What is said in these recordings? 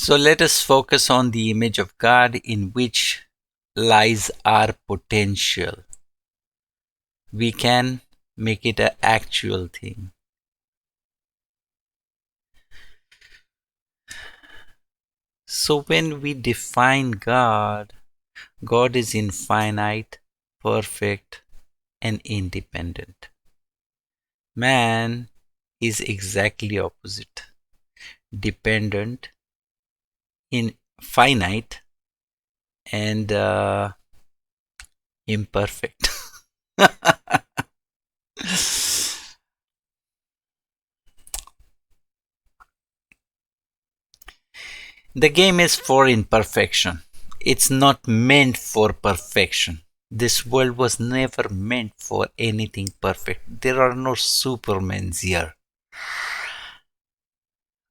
So let us focus on the image of God in which lies our potential. We can make it an actual thing. So when we define God, God is infinite, perfect, and independent. Man is exactly opposite, dependent, finite, and imperfect. The game is for imperfection. It's not meant for perfection. This world was never meant for anything perfect. There are no supermans here.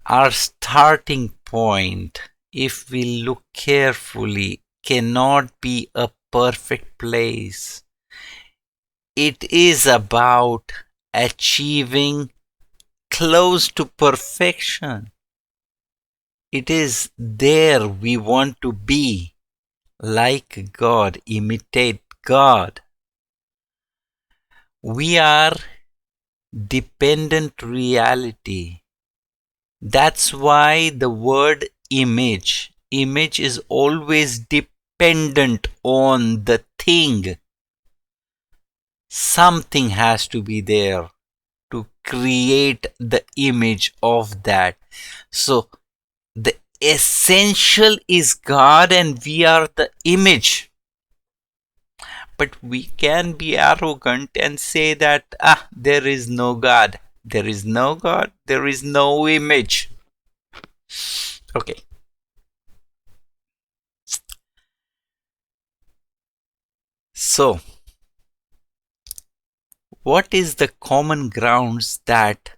Our starting point, if we look carefully, cannot be a perfect place. It is about achieving close to perfection. It is there we want to be, like God, imitate God. We are dependent reality. That's why the word image is always dependent on the thing. Something has to be there to create the image of that. So the essential is God and we are the image. But we can be arrogant and say that, there is no God. There is no God. There is no image. Okay. So, what is the common grounds that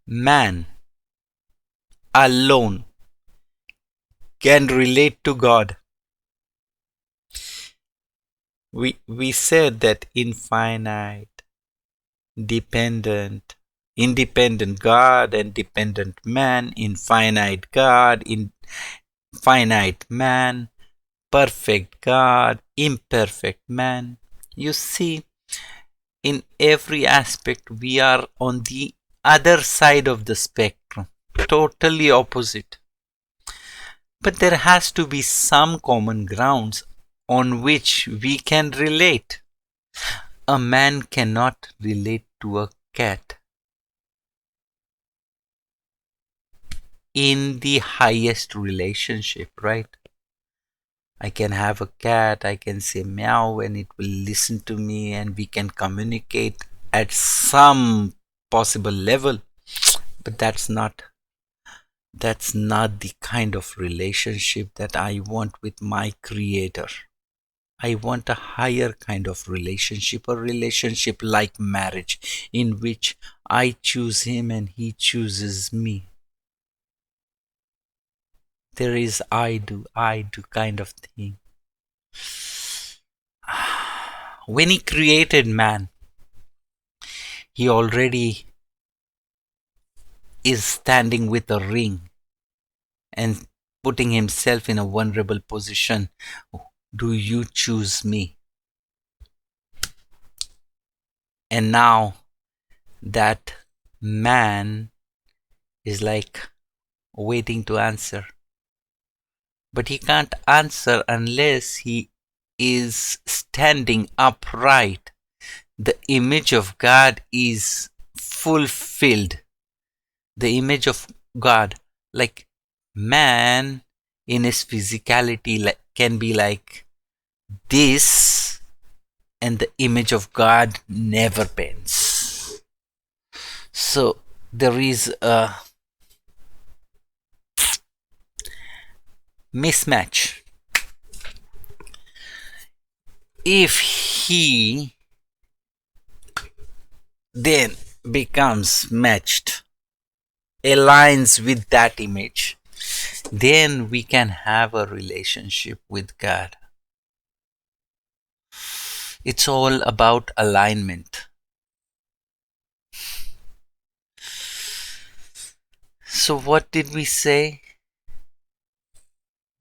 man alone can relate to God? We said that infinite, dependent, independent God and dependent man, infinite God, infinite man, perfect God, imperfect man. You see, in every aspect, we are on the other side of the spectrum, totally opposite. But there has to be some common grounds on which we can relate. A man cannot relate to a cat in the highest relationship, right? I can have a cat, I can say meow and it will listen to me and we can communicate at some possible level. But that's not the kind of relationship that I want with my creator. I want a higher kind of relationship, a relationship like marriage, in which I choose him and he chooses me. There is I do kind of thing. When he created man, he already is standing with a ring and putting himself in a vulnerable position. Do you choose me? And now that man is like waiting to answer. But he can't answer unless he is standing upright. The image of God is fulfilled. The image of God, like man in his physicality, can be like this, and the image of God never bends. So there is a mismatch. If he then becomes matched, aligns with that image, then we can have a relationship with God. It's all about alignment. So, what did we say?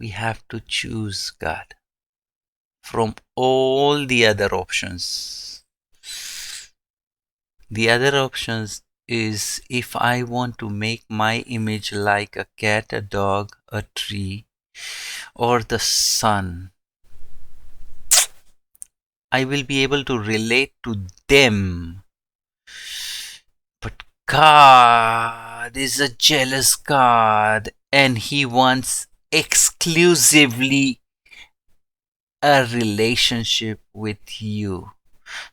We have to choose God from all the other options. The other options is if I want to make my image like a cat, a dog, a tree, or the sun, I will be able to relate to them. But God is a jealous God and He wants exclusively a relationship with you.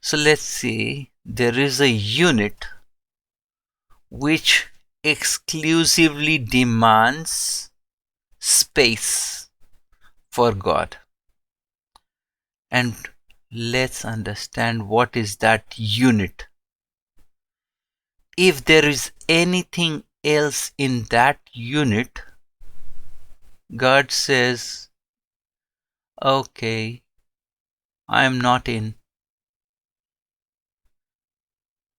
So let's say there is a unit which exclusively demands space for God. And let's understand what is that unit. If there is anything else in that unit, God says, okay, I am not in.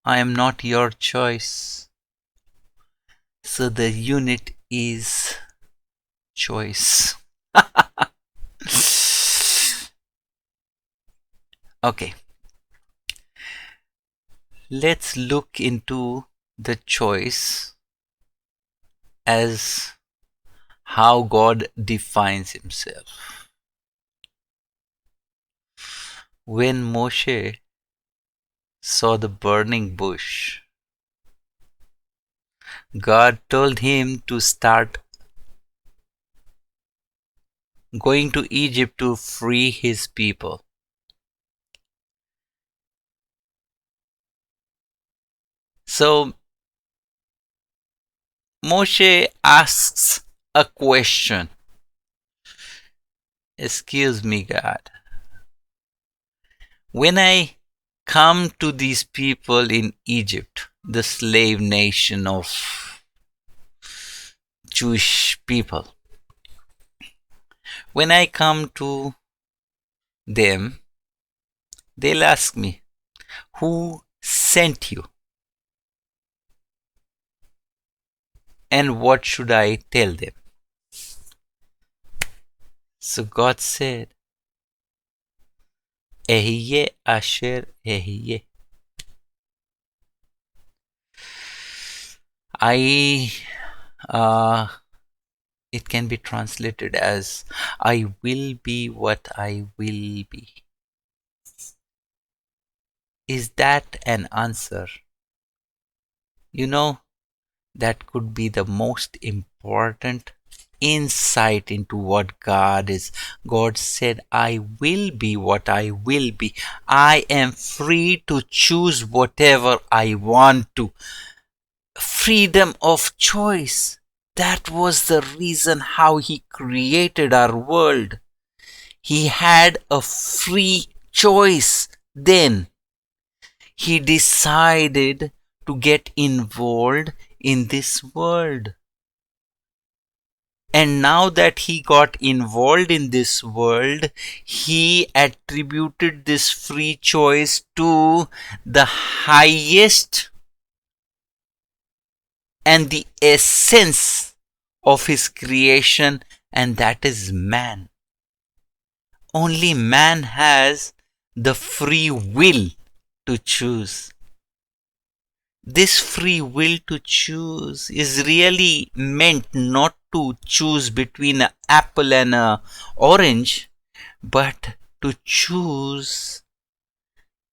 I am not your choice. So the unit is choice. Okay, let's look into the choice as how God defines himself. When Moshe saw the burning bush, God told him to start going to Egypt to free his people. So Moshe asks a question. Excuse me, God. When I come to these people in Egypt, the slave nation of Jewish people, when I come to them, they'll ask me, who sent you? And what should I tell them? So God said, Ehyeh asher ehyeh. Uh, it can be translated as, I will be what I will be. Is that an answer? You know, that could be the most important insight into what God is. God said, I will be what I will be. I am free to choose whatever I want to. Freedom of choice. That was the reason how He created our world. He had a free choice then. He decided to get involved in this world. And now that he got involved in this world, he attributed this free choice to the highest and the essence of his creation, and that is man. Only man has the free will to choose. This free will to choose is really meant not to choose between an apple and an orange, but to choose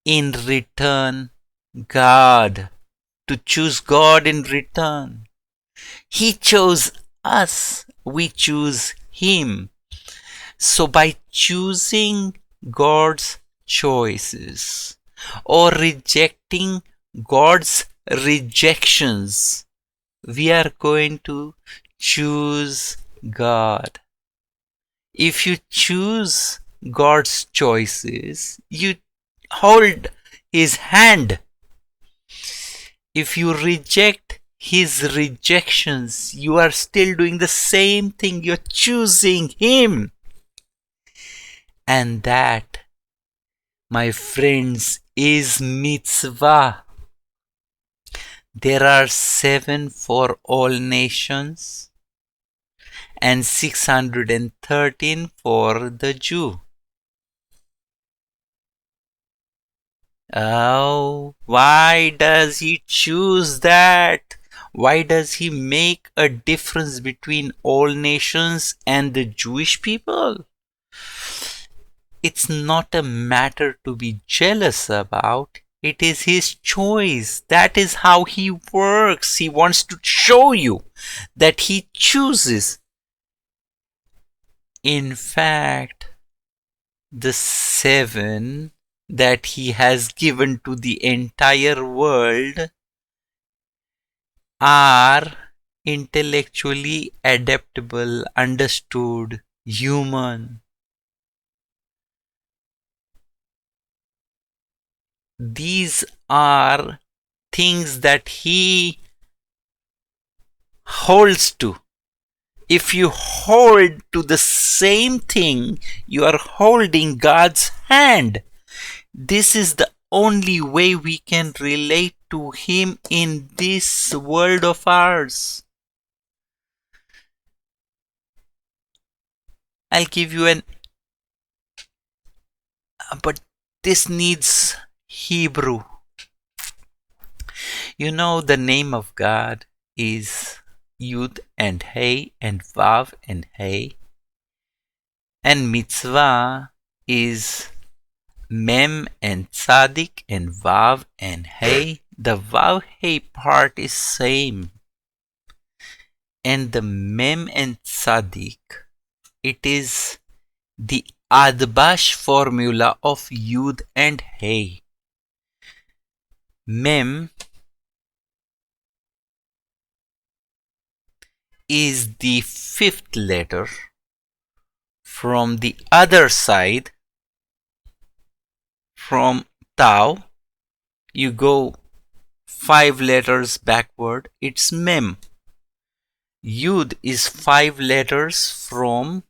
in return God. To choose God in return. He chose us, we choose Him. So by choosing God's choices or rejecting God's rejections, we are going to choose God. If you choose God's choices, you hold His hand. If you reject His rejections, you are still doing the same thing. You're choosing Him. And that, my friends, is mitzvah. There are 7 for all nations and 613 for the Jew. Oh, why does he choose that? Why does he make a difference between all nations and the Jewish people? It's not a matter to be jealous about. It is his choice. That is how he works. He wants to show you that he chooses. In fact, the seven that he has given to the entire world are intellectually adaptable, understood, human. These are things that he holds to. If you hold to the same thing, you are holding God's hand. This is the only way we can relate to Him in this world of ours. I'll give you but this needs Hebrew. You know, the name of God is Yud and Hey and Vav and Hey, and mitzvah is Mem and Tzadik and Vav and Hey. The Vav Hey part is same, and the Mem and Tzadik, it is the Adbash formula of Yud and Hey. Mem is the fifth letter. From the other side, from Tau, you go 5 letters backward, it's Mem. Yud is 5 letters from,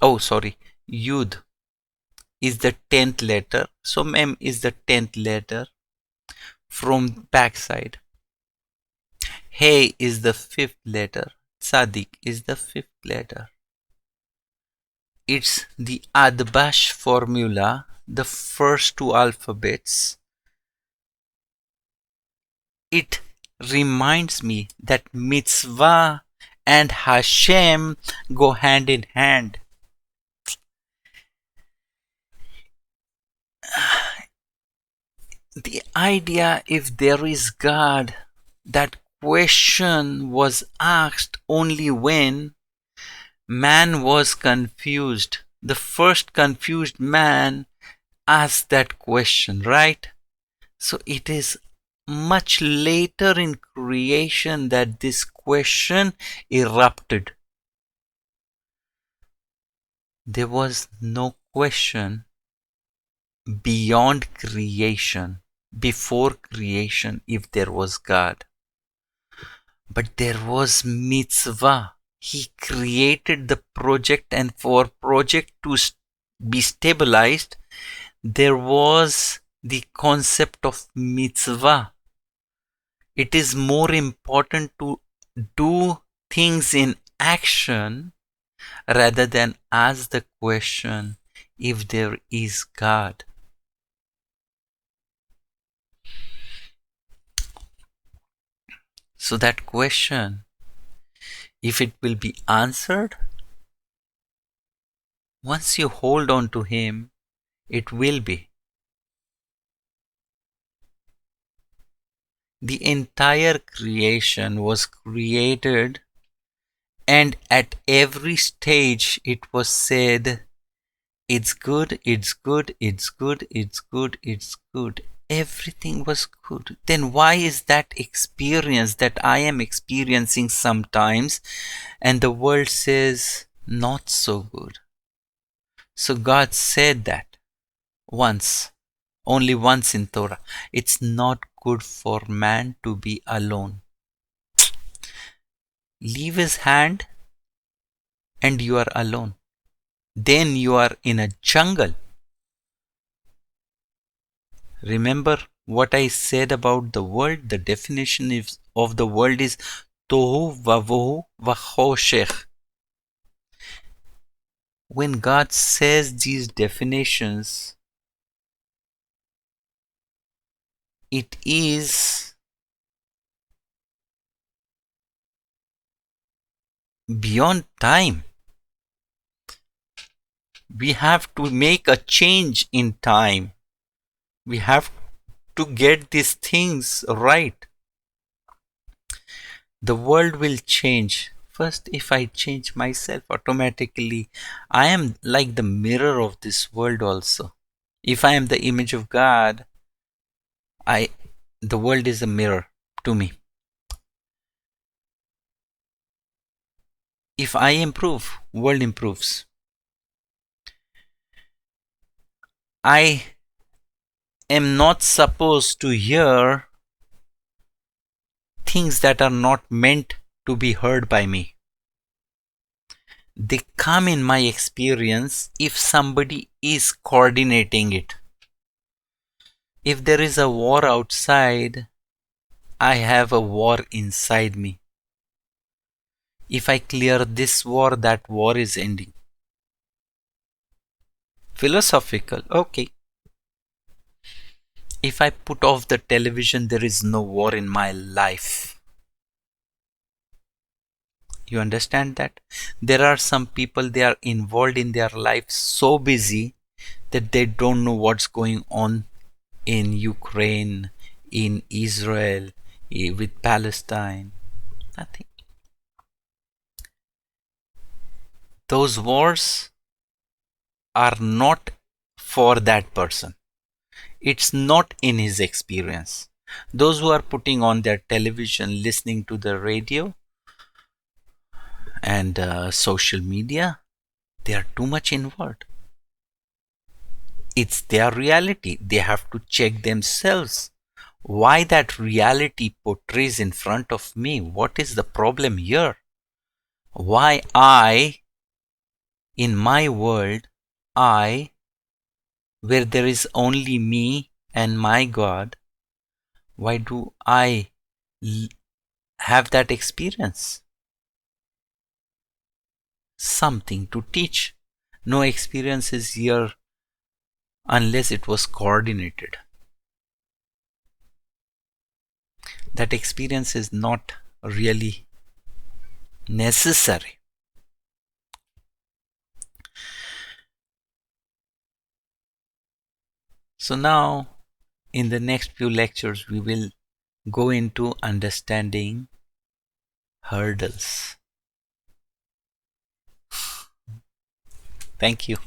Yud is the 10th letter, so Mem is the 10th letter from backside. Hey is the 5th letter, Tzadik is the 5th letter. It's the Adbash formula, the first 2 alphabets. It reminds me that mitzvah and Hashem go hand in hand. The idea, if there is God, that question was asked only when man was confused. The first confused man asked that question, right? So it is much later in creation that this question erupted. There was no question beyond creation, before creation, if there was God. But there was mitzvah. He created the project, and for project to be stabilized, there was the concept of mitzvah. It is more important to do things in action rather than ask the question if there is God. So that question, if it will be answered, once you hold on to Him, it will be. The entire creation was created, and at every stage it was said, it's good, it's good, it's good, it's good, it's good. Everything was good. Then why is that experience that I am experiencing sometimes and the world says not so good? So God said that only once in Torah. It's not good for man to be alone. Leave his hand and you are alone. Then you are in a jungle. Remember what I said about the world? The definition of the world is Tohu vavohu vachoshech. When God says these definitions, it is beyond time. We have to make a change in time. We have to get these things right. The world will change. First, if I change myself, automatically I am like the mirror of this world also. If I am the image of God, I the world is a mirror to me. If I improve, world improves. I am not supposed to hear things that are not meant to be heard by me. They come in my experience if somebody is coordinating it. If there is a war outside, I have a war inside me. If I clear this war, that war is ending. Philosophical, okay. If I put off the television, there is no war in my life. You understand that? There are some people, they are involved in their life so busy that they don't know what's going on in Ukraine, in Israel, with Palestine. Nothing. Those wars are not for that person. It's not in his experience. Those who are putting on their television, listening to the radio and social media, they are too much involved. It's their reality. They have to check themselves. Why that reality portrays in front of me? What is the problem here? Why in my world, where there is only me and my God, why do I have that experience? Something to teach. No experience is here unless it was coordinated. That experience is not really necessary. So now, in the next few lectures, we will go into understanding hurdles. Thank you.